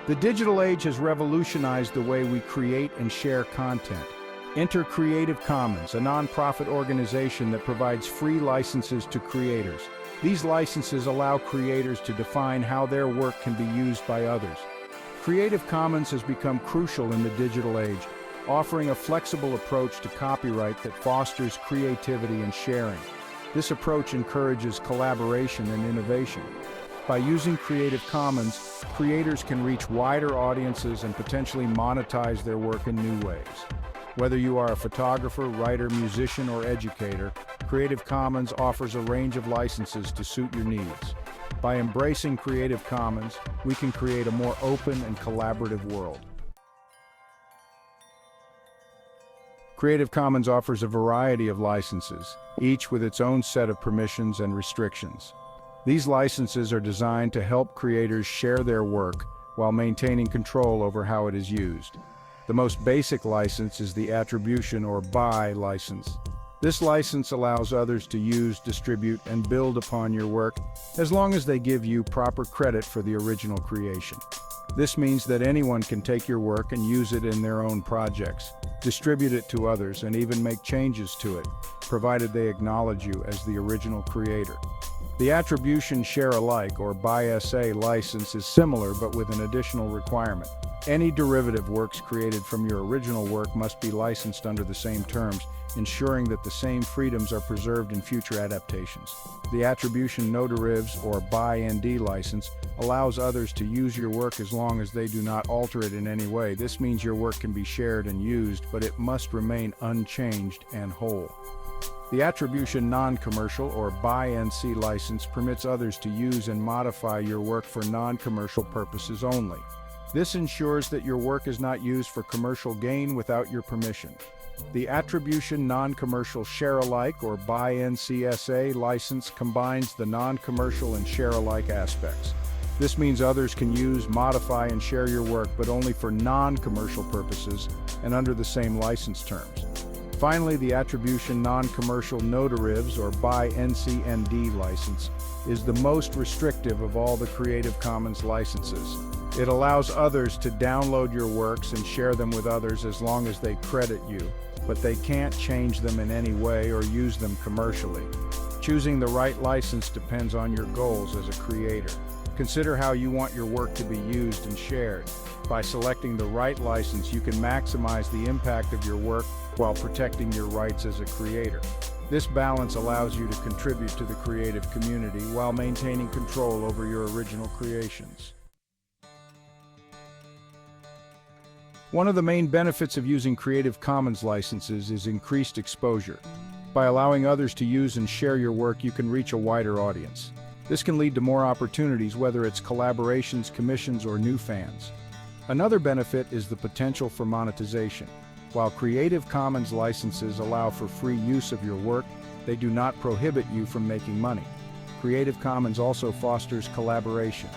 The digital age has revolutionized the way we create and share content. Enter Creative Commons, a nonprofit organization that provides free licenses to creators. These licenses allow creators to define how their work can be used by others. Creative Commons has become crucial in the digital age, offering a flexible approach to copyright that fosters creativity and sharing. This approach encourages collaboration and innovation. By using Creative Commons, creators can reach wider audiences and potentially monetize their work in new ways. Whether you are a photographer, writer, musician, or educator, Creative Commons offers a range of licenses to suit your needs. By embracing Creative Commons, we can create a more open and collaborative world. Creative Commons offers a variety of licenses, each with its own set of permissions and restrictions. These licenses are designed to help creators share their work while maintaining control over how it is used. The most basic license is the attribution or buy license. This license allows others to use, distribute, and build upon your work as long as they give you proper credit for the original creation. This means that anyone can take your work and use it in their own projects, distribute it to others, and even make changes to it, provided they acknowledge you as the original creator. The attribution share alike or buy SA license is similar but with an additional requirement. Any derivative works created from your original work must be licensed under the same terms, ensuring that the same freedoms are preserved in future adaptations. The attribution no derivatives or buy ND license allows others to use your work as long as they do not alter it in any way. This means your work can be shared and used, but it must remain unchanged and whole. The attribution non-commercial or buy NC license permits others to use and modify your work for non-commercial purposes only. This ensures that your work is not used for commercial gain without your permission. The attribution non-commercial share-alike or buy NCSA license combines the non-commercial and share-alike aspects. This means others can use, modify, and share your work, but only for non-commercial purposes and under the same license terms. Finally, the attribution non-commercial no derivatives or buy NCND license is the most restrictive of all the Creative Commons licenses. It allows others to download your works and share them with others as long as they credit you, but they can't change them in any way or use them commercially. Choosing the right license depends on your goals as a creator. Consider how you want your work to be used and shared. By selecting the right license, you can maximize the impact of your work while protecting your rights as a creator. This balance allows you to contribute to the creative community while maintaining control over your original creations. One of the main benefits of using Creative Commons licenses is increased exposure. By allowing others to use and share your work, you can reach a wider audience. This can lead to more opportunities, whether it's collaborations, commissions, or new fans. Another benefit is the potential for monetization. While Creative Commons licenses allow for free use of your work, they do not prohibit you from making money. Creative Commons also fosters collaboration.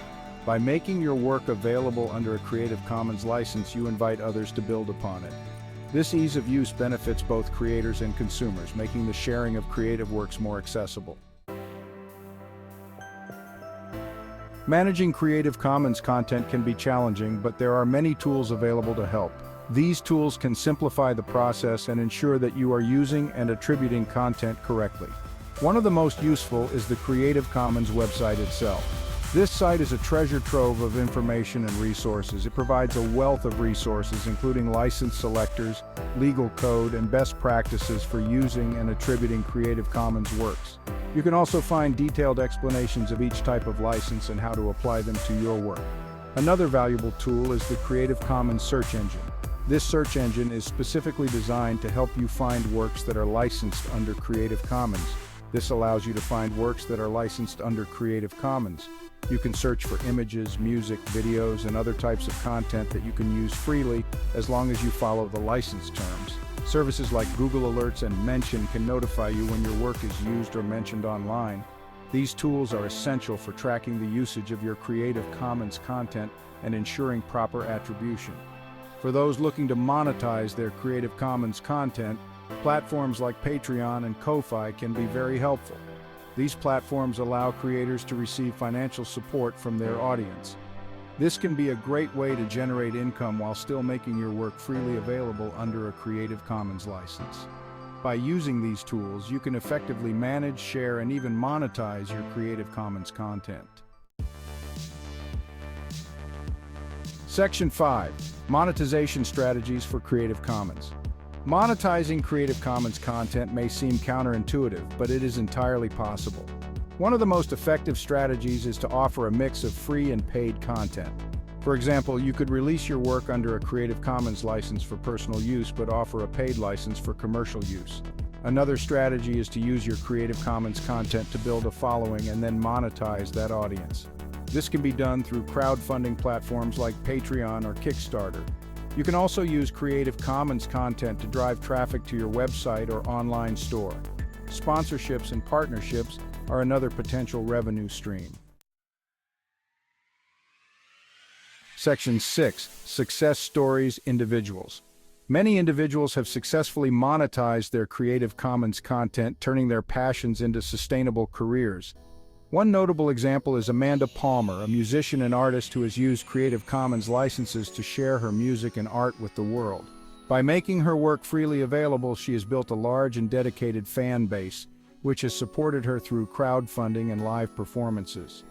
By making your work available under a Creative Commons license, you invite others to build upon it. This ease of use benefits both creators and consumers, making the sharing of creative works more accessible. Managing Creative Commons content can be challenging, but there are many tools available to help. These tools can simplify the process and ensure that you are using and attributing content correctly. One of the most useful is the Creative Commons website itself. This site is a treasure trove of information and resources. It provides a wealth of resources, including license selectors, legal code, and best practices for using and attributing Creative Commons works. You can also find detailed explanations of each type of license and how to apply them to your work. Another valuable tool is the Creative Commons search engine. This search engine is specifically designed to help you find works that are licensed under Creative Commons. This allows you to find works that are licensed under Creative Commons. You can search for images, music, videos, and other types of content that you can use freely as long as you follow the license terms. Services like Google Alerts and Mention can notify you when your work is used or mentioned online. These tools are essential for tracking the usage of your Creative Commons content and ensuring proper attribution. For those looking to monetize their Creative Commons content, platforms like Patreon and Ko-Fi can be very helpful. These platforms allow creators to receive financial support from their audience. This can be a great way to generate income while still making your work freely available under a Creative Commons license. By using these tools, you can effectively manage, share, and even monetize your Creative Commons content. Section 5. Monetization strategies for Creative Commons. Monetizing Creative Commons content may seem counterintuitive, but it is entirely possible. One of the most effective strategies is to offer a mix of free and paid content. For example, you could release your work under a Creative Commons license for personal use but offer a paid license for commercial use. Another strategy is to use your Creative Commons content to build a following and then monetize that audience. This can be done through crowdfunding platforms like Patreon or Kickstarter. You can also use Creative Commons content to drive traffic to your website or online store. Sponsorships and partnerships are another potential revenue stream. Section 6. Success Stories Individuals. Many individuals have successfully monetized their Creative Commons content, turning their passions into sustainable careers. One notable example is Amanda Palmer, a musician and artist who has used Creative Commons licenses to share her music and art with the world. By making her work freely available, she has built a large and dedicated fan base, which has supported her through crowdfunding and live performances.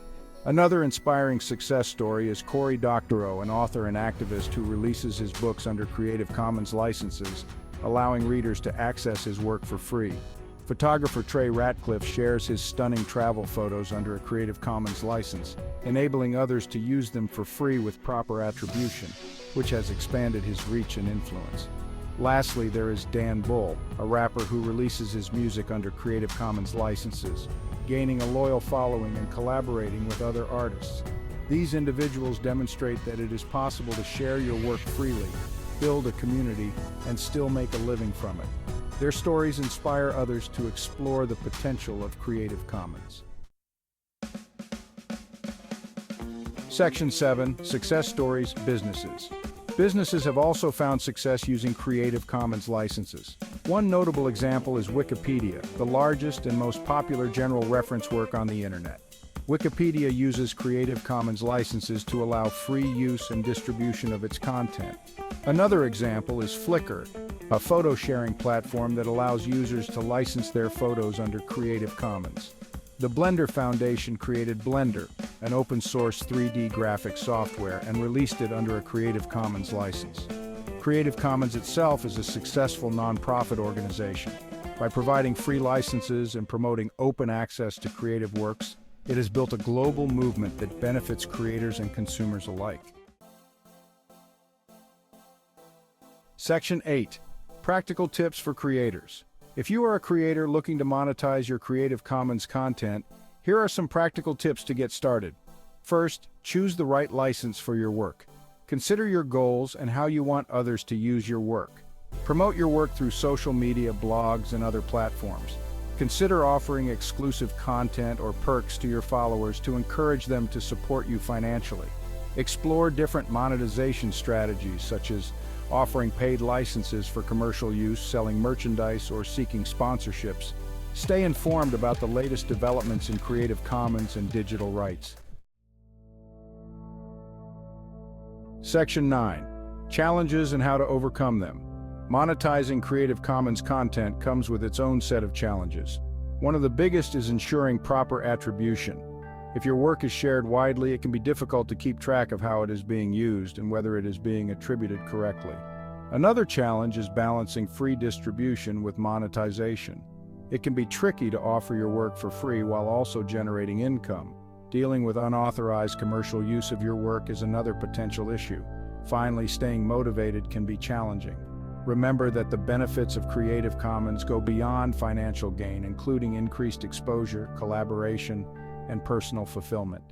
Another inspiring success story is Cory Doctorow, an author and activist who releases his books under Creative Commons licenses, allowing readers to access his work for free. Photographer Trey Ratcliffe shares his stunning travel photos under a Creative Commons license, enabling others to use them for free with proper attribution, which has expanded his reach and influence. Lastly, there is Dan Bull, a rapper who releases his music under Creative Commons licenses, gaining a loyal following and collaborating with other artists. These individuals demonstrate that it is possible to share your work freely, build a community, and still make a living from it. Their stories inspire others to explore the potential of Creative Commons. Section 7. Success Stories Businesses. Businesses have also found success using Creative Commons licenses. One notable example is Wikipedia, the largest and most popular general reference work on the internet. Wikipedia uses Creative Commons licenses to allow free use and distribution of its content. Another example is Flickr, a photo sharing platform that allows users to license their photos under Creative Commons. The Blender Foundation created Blender, an open-source 3D graphic software, and released it under a Creative Commons license. Creative Commons itself is a successful nonprofit organization. By providing free licenses and promoting open access to creative works, it has built a global movement that benefits creators and consumers alike. Section 8. Practical Tips for Creators. If you are a creator looking to monetize your Creative Commons content, here are some practical tips to get started. First, choose the right license for your work. Consider your goals and how you want others to use your work. Promote your work through social media, blogs, and other platforms. Consider offering exclusive content or perks to your followers to encourage them to support you financially. Explore different monetization strategies, such as offering paid licenses for commercial use, selling merchandise, or seeking sponsorships. Stay informed about the latest developments in Creative Commons and digital rights. Section 9. Challenges and how to overcome them. Monetizing Creative Commons content comes with its own set of challenges. One of the biggest is ensuring proper attribution. If your work is shared widely, it can be difficult to keep track of how it is being used and whether it is being attributed correctly. Another challenge is balancing free distribution with monetization. It can be tricky to offer your work for free while also generating income. Dealing with unauthorized commercial use of your work is another potential issue. Finally, staying motivated can be challenging. Remember that the benefits of Creative Commons go beyond financial gain, including increased exposure, collaboration, and personal fulfillment.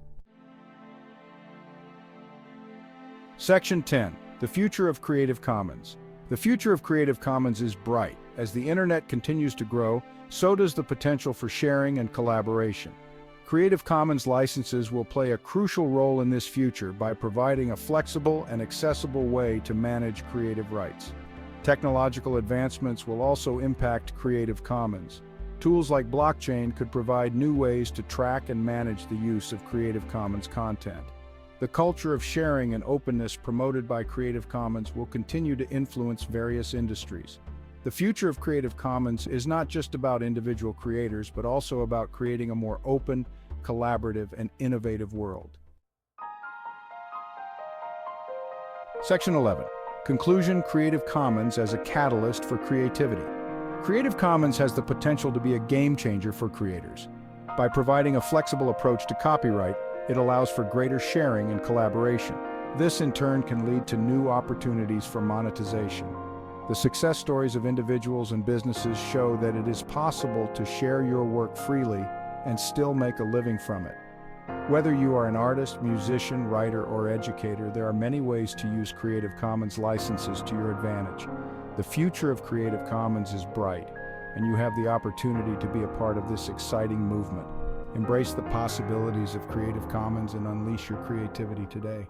Section 10. The future of Creative Commons. The future of Creative Commons is bright. As the internet continues to grow, so does the potential for sharing and collaboration. Creative Commons licenses will play a crucial role in this future by providing a flexible and accessible way to manage creative rights. Technological advancements will also impact Creative Commons. Tools like blockchain could provide new ways to track and manage the use of Creative Commons content. The culture of sharing and openness promoted by Creative Commons will continue to influence various industries. The future of Creative Commons is not just about individual creators, but also about creating a more open, collaborative, and innovative world. Section 11. Conclusion: Creative Commons as a catalyst for creativity. Creative Commons has the potential to be a game changer for creators. By providing a flexible approach to copyright, it allows for greater sharing and collaboration. This in turn can lead to new opportunities for monetization. The success stories of individuals and businesses show that it is possible to share your work freely and still make a living from it. Whether you are an artist, musician, writer, or educator, there are many ways to use Creative Commons licenses to your advantage. The future of Creative Commons is bright, and you have the opportunity to be a part of this exciting movement. Embrace the possibilities of Creative Commons and unleash your creativity today.